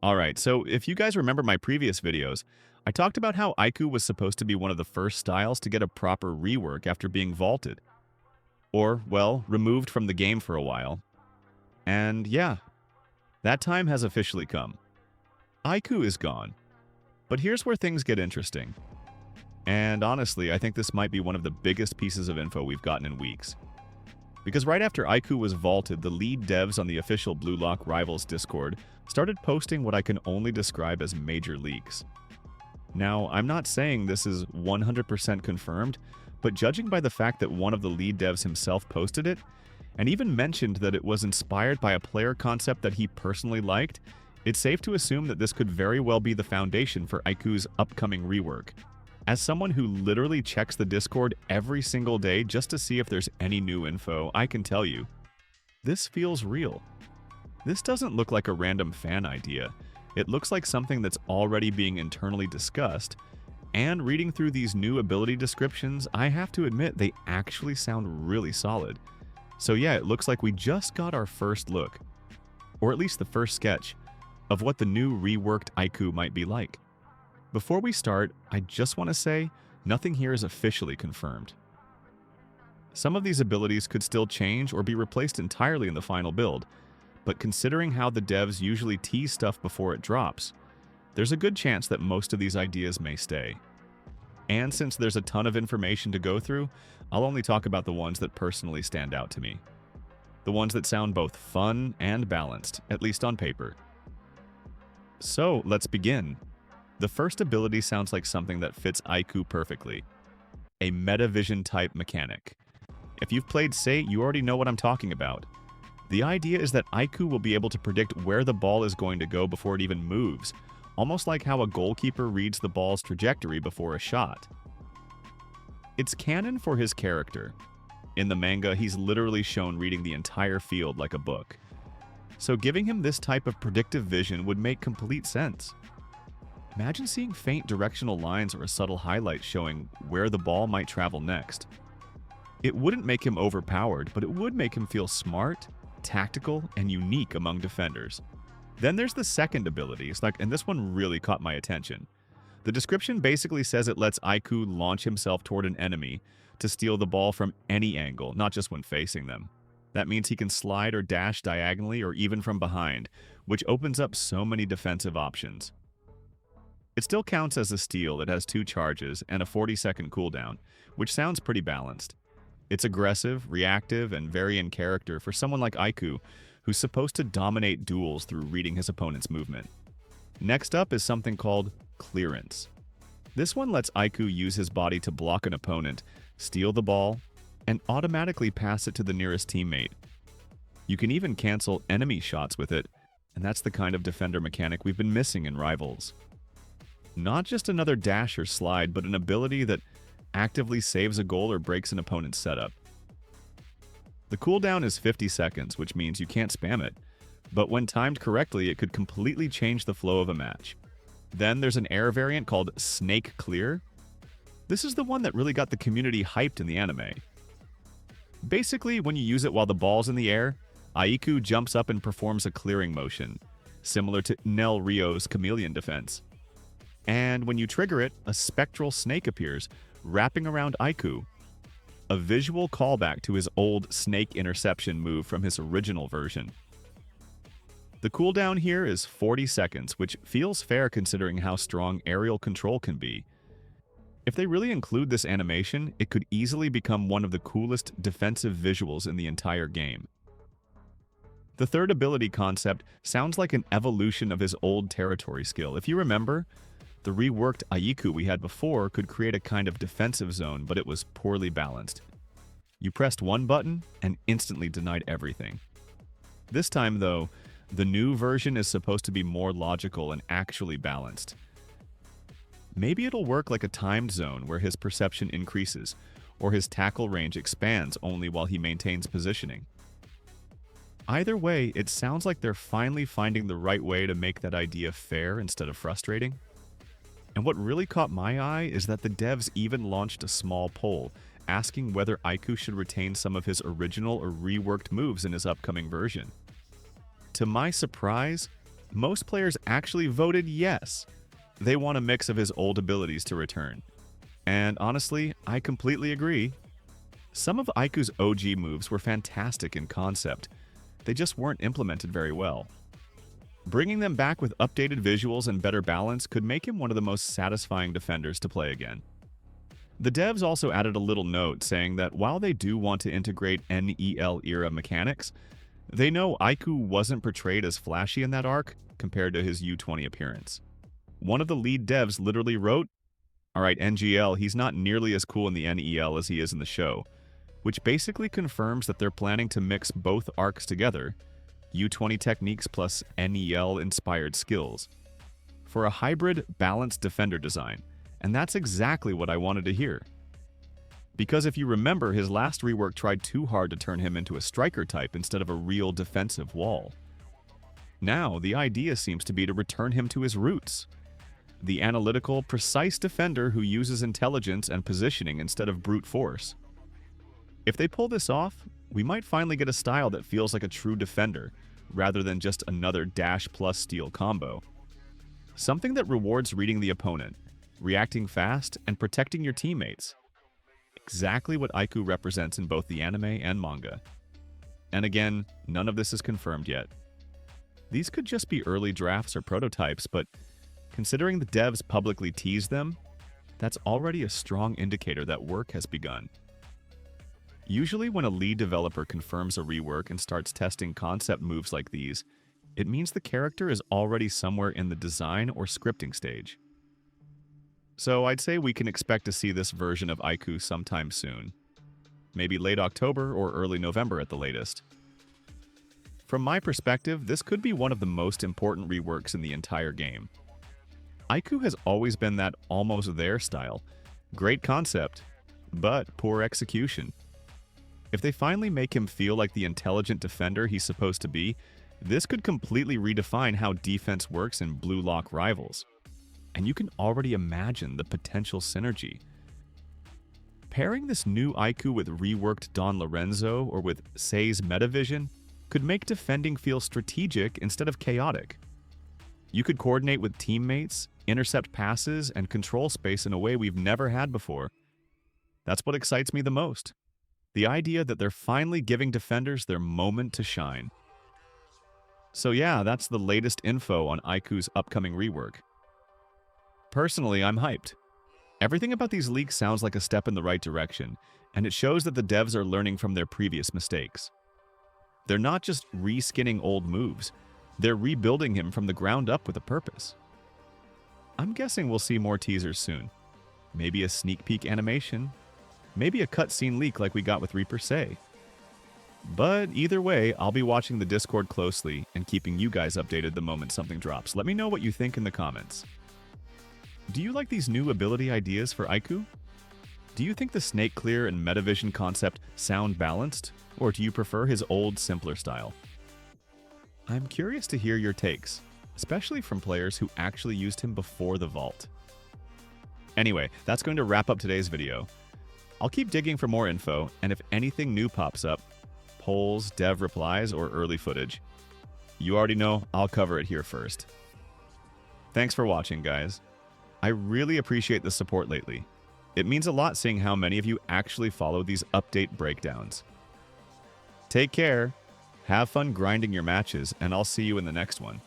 Alright, so if you guys remember my previous videos, I talked about how Aiku was supposed to be one of the first styles to get a proper rework after being vaulted. Or, well, removed from the game for a while. And yeah, that time has officially come. Aiku is gone. But here's where things get interesting. And honestly, I think this might be one of the biggest pieces of info we've gotten in weeks. Because right after Aiku was vaulted, the lead devs on the official Blue Lock Rivals Discord started posting what I can only describe as major leaks. Now, I'm not saying this is 100% confirmed, but judging by the fact that one of the lead devs himself posted it, and even mentioned that it was inspired by a player concept that he personally liked, it's safe to assume that this could very well be the foundation for Aiku's upcoming rework. As someone who literally checks the Discord every single day just to see if there's any new info, I can tell you, this feels real. This doesn't look like a random fan idea. It looks like something that's already being internally discussed, and reading through these new ability descriptions, I have to admit they actually sound really solid. So yeah, it looks like we just got our first look, or at least the first sketch, of what the new reworked Aiku might be like. Before we start, I just want to say, nothing here is officially confirmed. Some of these abilities could still change or be replaced entirely in the final build, but considering how the devs usually tease stuff before it drops, there's a good chance that most of these ideas may stay. And since there's a ton of information to go through, I'll only talk about the ones that personally stand out to me. The ones that sound both fun and balanced, at least on paper. So, let's begin. The first ability sounds like something that fits Aiku perfectly. A metavision type mechanic. If you've played Sate, you already know what I'm talking about. The idea is that Aiku will be able to predict where the ball is going to go before it even moves, almost like how a goalkeeper reads the ball's trajectory before a shot. It's canon for his character. In the manga, he's literally shown reading the entire field like a book. So giving him this type of predictive vision would make complete sense. Imagine seeing faint directional lines or a subtle highlight showing where the ball might travel next. It wouldn't make him overpowered, but it would make him feel smart, tactical, and unique among defenders. Then there's the second ability, and this one really caught my attention. The description basically says it lets Aiku launch himself toward an enemy to steal the ball from any angle, not just when facing them. That means he can slide or dash diagonally or even from behind, which opens up so many defensive options. It still counts as a steal. It has 2 charges and a 40-second cooldown, which sounds pretty balanced. It's aggressive, reactive, and very in character for someone like Aiku, who's supposed to dominate duels through reading his opponent's movement. Next up is something called clearance. This one lets Aiku use his body to block an opponent, steal the ball, and automatically pass it to the nearest teammate. You can even cancel enemy shots with it, and that's the kind of defender mechanic we've been missing in Rivals. Not just another dash or slide, but an ability that actively saves a goal or breaks an opponent's setup. The cooldown is 50 seconds, which means you can't spam it, but when timed correctly, it could completely change the flow of a match. Then there's an air variant called Snake Clear. This is the one that really got the community hyped in the anime. Basically, when you use it while the ball's in the air, Aiku jumps up and performs a clearing motion, similar to Nel Rio's chameleon defense. And when you trigger it, a spectral snake appears, wrapping around Aiku. A visual callback to his old snake interception move from his original version. The cooldown here is 40 seconds, which feels fair considering how strong aerial control can be. If they really include this animation, it could easily become one of the coolest defensive visuals in the entire game. The third ability concept sounds like an evolution of his old territory skill. If you remember, the reworked Aiku we had before could create a kind of defensive zone, but it was poorly balanced. You pressed one button and instantly denied everything. This time, though, the new version is supposed to be more logical and actually balanced. Maybe it'll work like a timed zone where his perception increases, or his tackle range expands only while he maintains positioning. Either way, it sounds like they're finally finding the right way to make that idea fair instead of frustrating. And what really caught my eye is that the devs even launched a small poll asking whether Aiku should retain some of his original or reworked moves in his upcoming version. To my surprise, most players actually voted yes. They want a mix of his old abilities to return. And honestly, I completely agree. Some of Aiku's OG moves were fantastic in concept. They just weren't implemented very well. Bringing them back with updated visuals and better balance could make him one of the most satisfying defenders to play again. The devs also added a little note saying that while they do want to integrate NEL-era mechanics, they know Aiku wasn't portrayed as flashy in that arc compared to his U20 appearance. One of the lead devs literally wrote, "Alright, NGL, he's not nearly as cool in the NEL as he is in the show," which basically confirms that they're planning to mix both arcs together, U20 techniques plus NEL-inspired skills, for a hybrid, balanced defender design, and that's exactly what I wanted to hear. Because if you remember, his last rework tried too hard to turn him into a striker type instead of a real defensive wall. Now, the idea seems to be to return him to his roots. The analytical, precise defender who uses intelligence and positioning instead of brute force. If they pull this off, we might finally get a style that feels like a true defender, rather than just another dash plus steal combo. Something that rewards reading the opponent, reacting fast, and protecting your teammates. Exactly what Aiku represents in both the anime and manga. And again, none of this is confirmed yet. These could just be early drafts or prototypes, but considering the devs publicly teased them, that's already a strong indicator that work has begun. Usually when a lead developer confirms a rework and starts testing concept moves like these, it means the character is already somewhere in the design or scripting stage. So I'd say we can expect to see this version of Aiku sometime soon. Maybe late October or early November at the latest. From my perspective, this could be one of the most important reworks in the entire game. Aiku has always been that almost there style. Great concept, but poor execution. If they finally make him feel like the intelligent defender he's supposed to be, this could completely redefine how defense works in Blue Lock Rivals. And you can already imagine the potential synergy. Pairing this new Aiku with reworked Don Lorenzo or with Sei's Metavision could make defending feel strategic instead of chaotic. You could coordinate with teammates, intercept passes, and control space in a way we've never had before. That's what excites me the most. The idea that they're finally giving defenders their moment to shine. So yeah, that's the latest info on Aiku's upcoming rework. Personally, I'm hyped. Everything about these leaks sounds like a step in the right direction, and it shows that the devs are learning from their previous mistakes. They're not just reskinning old moves, they're rebuilding him from the ground up with a purpose. I'm guessing we'll see more teasers soon. Maybe a sneak peek animation, maybe a cutscene leak like we got with Reaper Sei. But either way, I'll be watching the Discord closely and keeping you guys updated the moment something drops. Let me know what you think in the comments. Do you like these new ability ideas for Aiku? Do you think the Snake Clear and Metavision concept sound balanced, or do you prefer his old, simpler style? I'm curious to hear your takes, especially from players who actually used him before the vault. Anyway, that's going to wrap up today's video. I'll keep digging for more info, and if anything new pops up, polls, dev replies, or early footage, you already know I'll cover it here first. Thanks for watching, guys. I really appreciate the support lately. It means a lot seeing how many of you actually follow these update breakdowns. Take care, have fun grinding your matches, and I'll see you in the next one.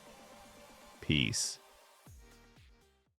Peace.